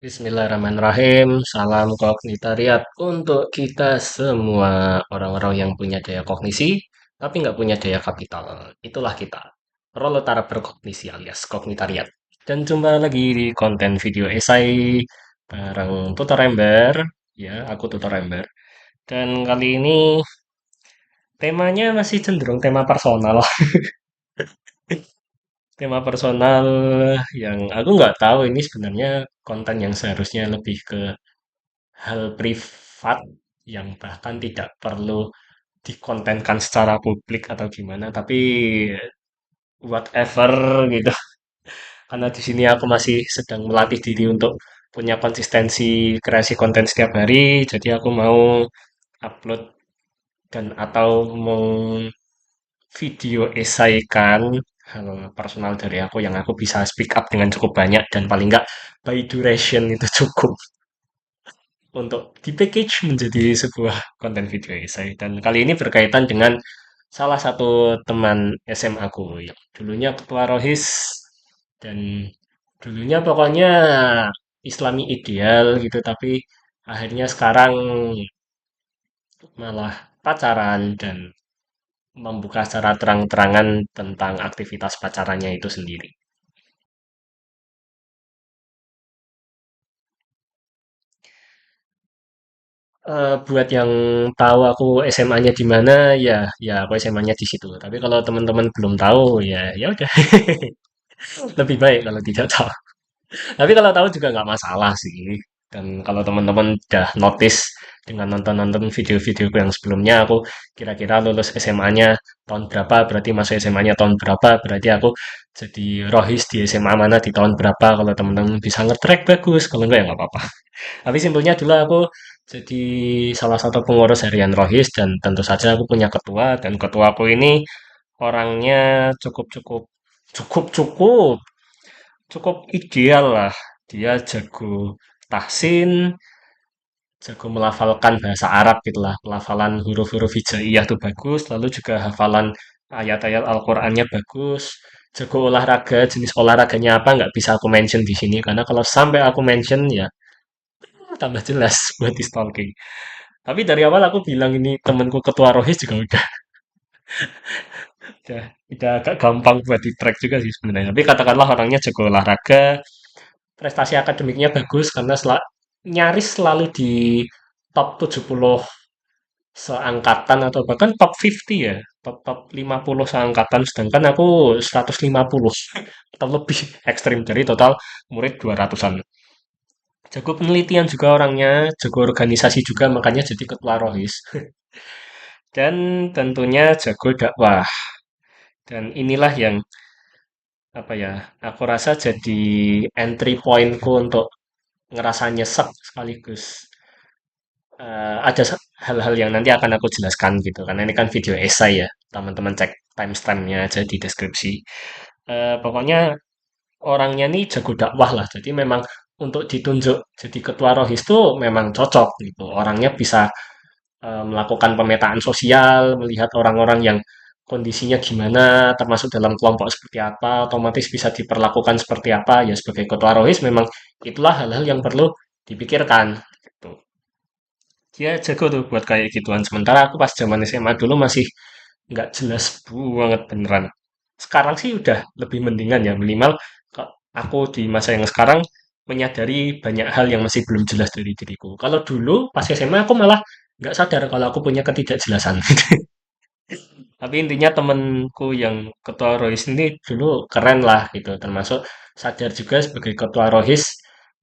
Bismillahirrahmanirrahim. Salam kognitariat untuk kita semua orang-orang yang punya daya kognisi, tapi nggak punya daya kapital. Itulah kita. Proletara berkognisi alias kognitariat. Dan jumpa lagi di konten video esai bareng Tutor Ember. Ya, aku Tutor Ember. Dan kali ini temanya masih cenderung tema personal. Tema personal yang aku nggak tahu ini sebenarnya konten yang seharusnya lebih ke hal privat yang bahkan tidak perlu dikontenkan secara publik atau gimana, tapi whatever gitu. Karena di sini aku masih sedang melatih diri untuk punya konsistensi kreasi konten setiap hari, jadi aku mau upload dan atau mau video esaikan hal personal dari aku yang aku bisa speak up dengan cukup banyak dan paling nggak by duration itu cukup untuk di-package menjadi sebuah konten video essay. Dan kali ini berkaitan dengan salah satu teman SMA aku yang dulunya ketua Rohis dan dulunya pokoknya Islami ideal gitu, tapi akhirnya sekarang malah pacaran dan membuka secara terang-terangan tentang aktivitas pacarannya itu sendiri. Buat yang tahu aku SMA-nya di mana, ya, ya aku SMA-nya di situ. Tapi kalau teman-teman belum tahu, ya, ya udah. Lebih baik kalau tidak tahu. Tapi kalau tahu juga nggak masalah sih. Dan kalau teman-teman udah notice dengan nonton-nonton video-videoku yang sebelumnya, aku kira-kira lulus SMA-nya tahun berapa, berarti masuk SMA-nya tahun berapa, berarti aku jadi rohis di SMA mana di tahun berapa. Kalau teman-teman bisa nge-track bagus, kalau enggak ya nggak apa-apa. Tapi simpelnya dulu aku jadi salah satu pengurus harian rohis dan tentu saja aku punya ketua dan ketuaku ini orangnya cukup-cukup cukup-cukup cukup ideal lah. Dia jago tahsin, jago melafalkan bahasa Arab gitulah. Pelafalan huruf-huruf hijaiyah tuh bagus, lalu juga hafalan ayat-ayat Al-Qur'annya bagus. Jago olahraga, jenis olahraganya apa nggak bisa aku mention di sini karena kalau sampai aku mention ya tambah jelas buat di stalking. Tapi dari awal aku bilang ini temenku ketua Rohis juga udah agak gampang buat di track juga sih sebenarnya. Tapi katakanlah orangnya jago olahraga, prestasi akademiknya bagus karena nyaris selalu di top 70 seangkatan atau bahkan top 50 ya, top top 50 seangkatan sedangkan aku 150 atau lebih ekstrim dari total murid 200-an. Jago penelitian juga orangnya, jago organisasi juga makanya jadi ketua Rohis. Dan tentunya jago dakwah. Dan inilah yang apa ya, aku rasa jadi entry pointku untuk ngerasa nyesek sekaligus ada hal-hal yang nanti akan aku jelaskan gitu karena ini kan video essay ya, teman-teman cek timestamp-nya aja di deskripsi. Pokoknya orangnya nih jago dakwah lah, jadi memang untuk ditunjuk jadi ketua rohis tuh memang cocok gitu, orangnya bisa melakukan pemetaan sosial, melihat orang-orang yang kondisinya gimana, termasuk dalam kelompok seperti apa, otomatis bisa diperlakukan seperti apa. Ya sebagai ketua rohis memang itulah hal-hal yang perlu dipikirkan. Gitu. Dia jago tuh buat kayak gituan. Sementara aku pas zaman SMA dulu masih nggak jelas banget beneran. Sekarang sih udah lebih mendingan ya, minimal aku di masa yang sekarang menyadari banyak hal yang masih belum jelas dari diriku. Kalau dulu pas SMA aku malah nggak sadar kalau aku punya ketidakjelasan. Tapi intinya temenku yang ketua Rohis ini dulu keren lah gitu, termasuk sadar juga sebagai ketua Rohis,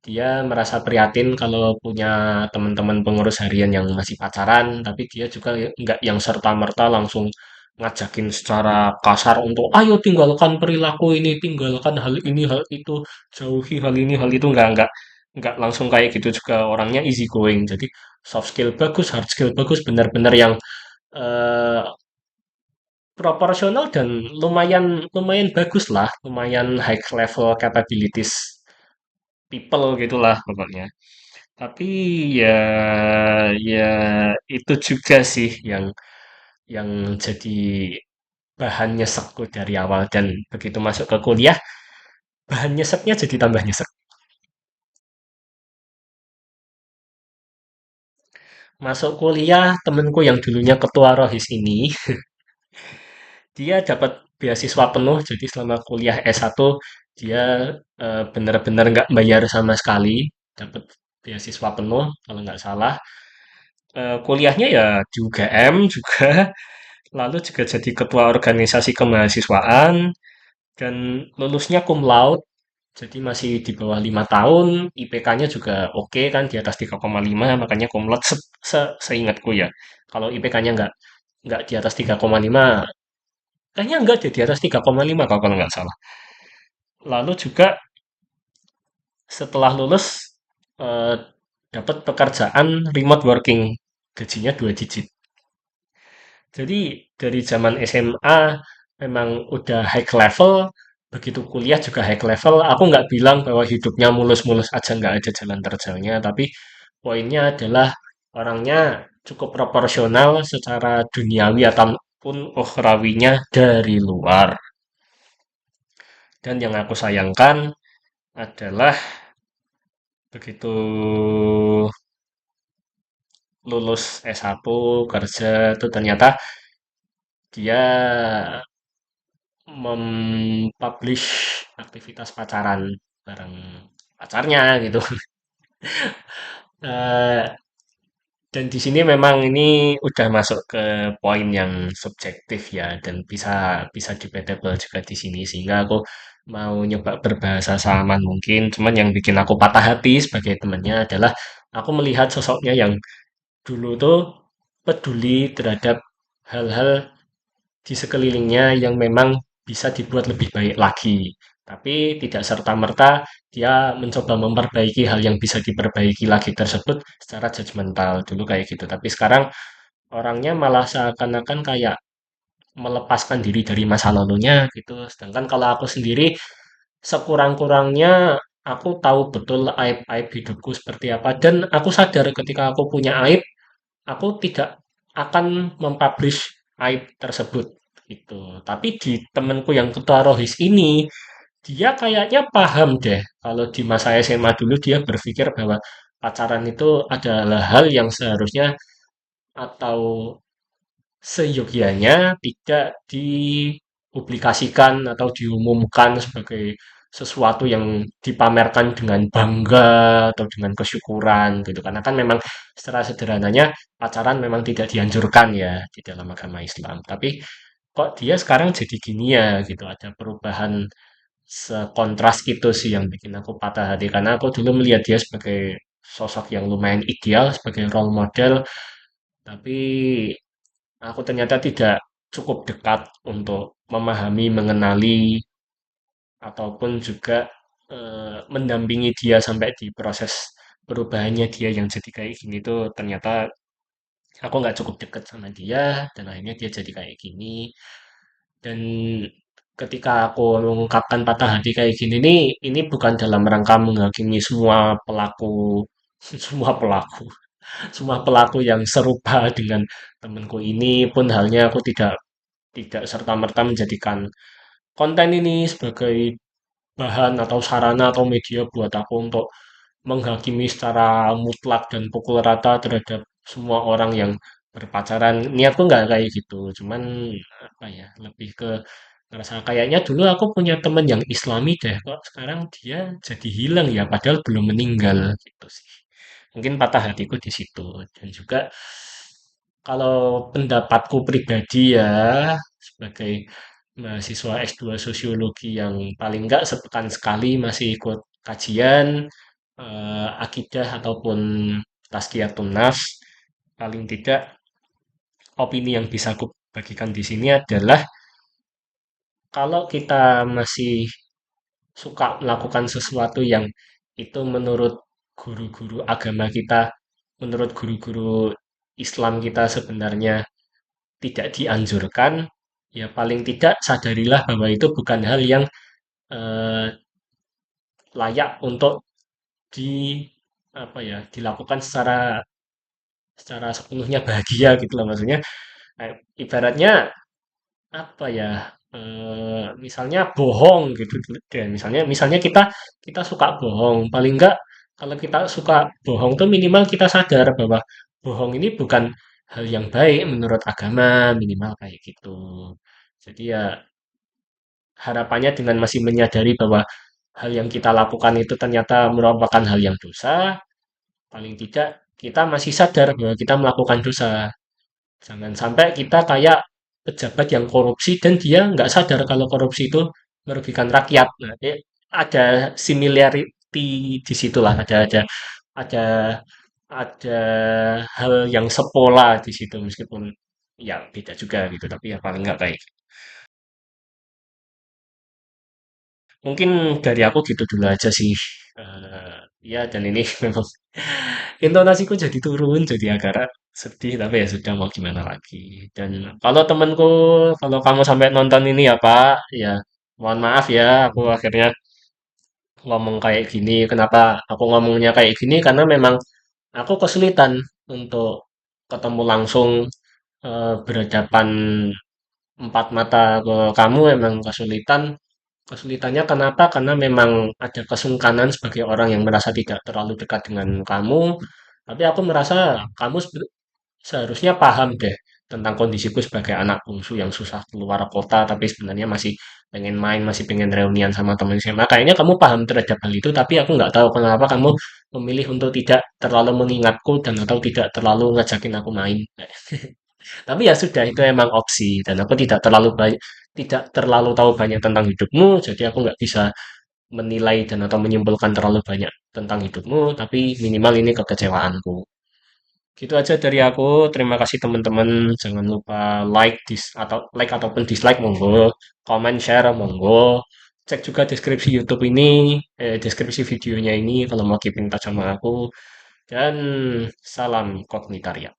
dia merasa prihatin kalau punya teman-teman pengurus harian yang masih pacaran, tapi dia juga nggak yang serta-merta langsung ngajakin secara kasar untuk ayo tinggalkan perilaku ini, tinggalkan hal ini, hal itu, jauhi hal ini, hal itu nggak langsung kayak gitu juga orangnya easy going. Jadi soft skill bagus, hard skill bagus, benar-benar yang eh, proporsional dan lumayan lumayan bagus lah, lumayan high level capabilities people gitulah pokoknya. Tapi ya ya itu juga sih yang jadi bahan nyesekku dari awal dan begitu masuk ke kuliah bahan nyeseknya jadi tambah nyesek. Masuk kuliah, temenku yang dulunya ketua ROHIS ini, dia dapat beasiswa penuh, jadi selama kuliah S1 dia benar-benar nggak bayar sama sekali, dapat beasiswa penuh kalau nggak salah. Kuliahnya ya di UGM juga, lalu juga jadi ketua organisasi kemahasiswaan, dan lulusnya cum laude, jadi masih di bawah 5 tahun, IPK-nya juga oke kan, di atas 3,5, makanya cum laude seingatku ya. Kalau IPK-nya nggak di atas 3,5, kayaknya enggak deh, di atas 3,5 kalau nggak salah. Lalu juga setelah lulus eh, dapat pekerjaan remote working, gajinya 2 digit. Jadi dari zaman SMA memang udah high level, begitu kuliah juga high level. Aku nggak bilang bahwa hidupnya mulus-mulus aja nggak ada jalan terjalnya, tapi poinnya adalah orangnya cukup proporsional secara duniawi ataupun ukhrawinya dari luar. Dan yang aku sayangkan adalah begitu lulus S1 kerja itu ternyata dia mempublish aktivitas pacaran bareng pacarnya gitu. Eh, dan di sini memang ini udah masuk ke poin yang subjektif ya dan bisa bisa debatable juga di sini sehingga aku mau nyoba berbahasa salaman mungkin. Cuman yang bikin aku patah hati sebagai temannya adalah aku melihat sosoknya yang dulu tuh peduli terhadap hal-hal di sekelilingnya yang memang bisa dibuat lebih baik lagi. Tapi tidak serta-merta dia mencoba memperbaiki hal yang bisa diperbaiki lagi tersebut secara judgmental dulu kayak gitu. Tapi sekarang orangnya malah seakan-akan kayak melepaskan diri dari masa lalunya gitu. Sedangkan kalau aku sendiri sekurang-kurangnya aku tahu betul aib-aib hidupku seperti apa dan aku sadar ketika aku punya aib aku tidak akan mempublish aib tersebut gitu. Tapi di temenku yang ketua Rohis ini, dia kayaknya paham deh kalau di masa SMA dulu dia berpikir bahwa pacaran itu adalah hal yang seharusnya atau seyogyanya tidak dipublikasikan atau diumumkan sebagai sesuatu yang dipamerkan dengan bangga atau dengan kesyukuran gitu karena kan memang secara sederhananya pacaran memang tidak dianjurkan ya di dalam agama Islam tapi kok dia sekarang jadi gini ya gitu ada perubahan sekontras itu sih yang bikin aku patah hati karena aku dulu melihat dia sebagai sosok yang lumayan ideal sebagai role model tapi aku ternyata tidak cukup dekat untuk memahami, mengenali, ataupun juga mendampingi dia sampai di proses perubahannya dia yang jadi kayak gini tuh ternyata aku nggak cukup dekat sama dia dan akhirnya dia jadi kayak gini dan ketika aku mengungkapkan patah hati kayak gini nih ini bukan dalam rangka menghakimi semua pelaku semua pelaku yang serupa dengan temanku ini pun halnya aku tidak tidak serta-merta menjadikan konten ini sebagai bahan atau sarana atau media buat aku untuk menghakimi secara mutlak dan pukul rata terhadap semua orang yang berpacaran. Niatku nggak kayak gitu, cuman apa ya, lebih ke ngerasa kayaknya dulu aku punya temen yang Islami deh, kok sekarang dia jadi hilang ya, padahal belum meninggal gitu sih. Mungkin patah hatiku di situ dan juga kalau pendapatku pribadi ya, sebagai mahasiswa S2 Sosiologi yang paling enggak sepekan sekali masih ikut kajian, akidah ataupun tazkiyatun nafs, paling tidak opini yang bisa aku bagikan di sini adalah kalau kita masih suka melakukan sesuatu yang itu menurut guru-guru agama kita, menurut guru-guru Islam kita sebenarnya tidak dianjurkan, ya paling tidak sadarilah bahwa itu bukan hal yang eh, layak untuk di apa ya dilakukan secara secara sepenuhnya bahagia gitu loh maksudnya. Ibaratnya apa ya? Misalnya bohong gitu deh. Misalnya misalnya kita kita suka bohong. Paling enggak kalau kita suka bohong tuh minimal kita sadar bahwa bohong ini bukan hal yang baik menurut agama, minimal kayak gitu. Jadi ya harapannya dengan masih menyadari bahwa hal yang kita lakukan itu ternyata merupakan hal yang dosa, paling tidak kita masih sadar bahwa kita melakukan dosa. Jangan sampai kita kayak pejabat yang korupsi dan dia nggak sadar kalau korupsi itu merugikan rakyat. Nah, ada similarity di situlah, ada ada hal yang sepola di situ meskipun ya beda juga gitu, tapi ya paling nggak baik. Mungkin dari aku gitu dulu aja sih. Ya dan ini memang intonasiku jadi turun, jadi agak sedih, tapi ya sudah mau gimana lagi. Dan kalau temenku, kalau kamu sampai nonton ini ya Pak, ya mohon maaf ya, aku akhirnya ngomong kayak gini. Kenapa aku ngomongnya kayak gini? Karena memang aku kesulitan untuk ketemu langsung berhadapan empat mata ke kamu emang kesulitan. Kesulitannya kenapa? Karena memang ada kesungkanan sebagai orang yang merasa tidak terlalu dekat dengan kamu. Tapi aku merasa kamu seharusnya paham deh tentang kondisiku sebagai anak bungsu yang susah keluar kota, tapi sebenarnya masih pengen main, masih pengen reunian sama teman SMA. Kayaknya kamu paham terhadap hal itu, tapi aku nggak tahu kenapa kamu memilih untuk tidak terlalu mengingatku dan atau tidak terlalu ngajakin aku main. Tapi ya sudah, itu emang opsi dan aku tidak terlalu banyak, tidak terlalu tahu banyak tentang hidupmu, jadi aku nggak bisa menilai dan atau menyimpulkan terlalu banyak tentang hidupmu, tapi minimal ini kekecewaanku. Gitu aja dari aku. Terima kasih teman-teman. Jangan lupa like ataupun dislike monggo, comment share monggo. Cek juga deskripsi YouTube ini, deskripsi videonya ini kalau mau keep in touch sama aku. Dan salam kognitaria.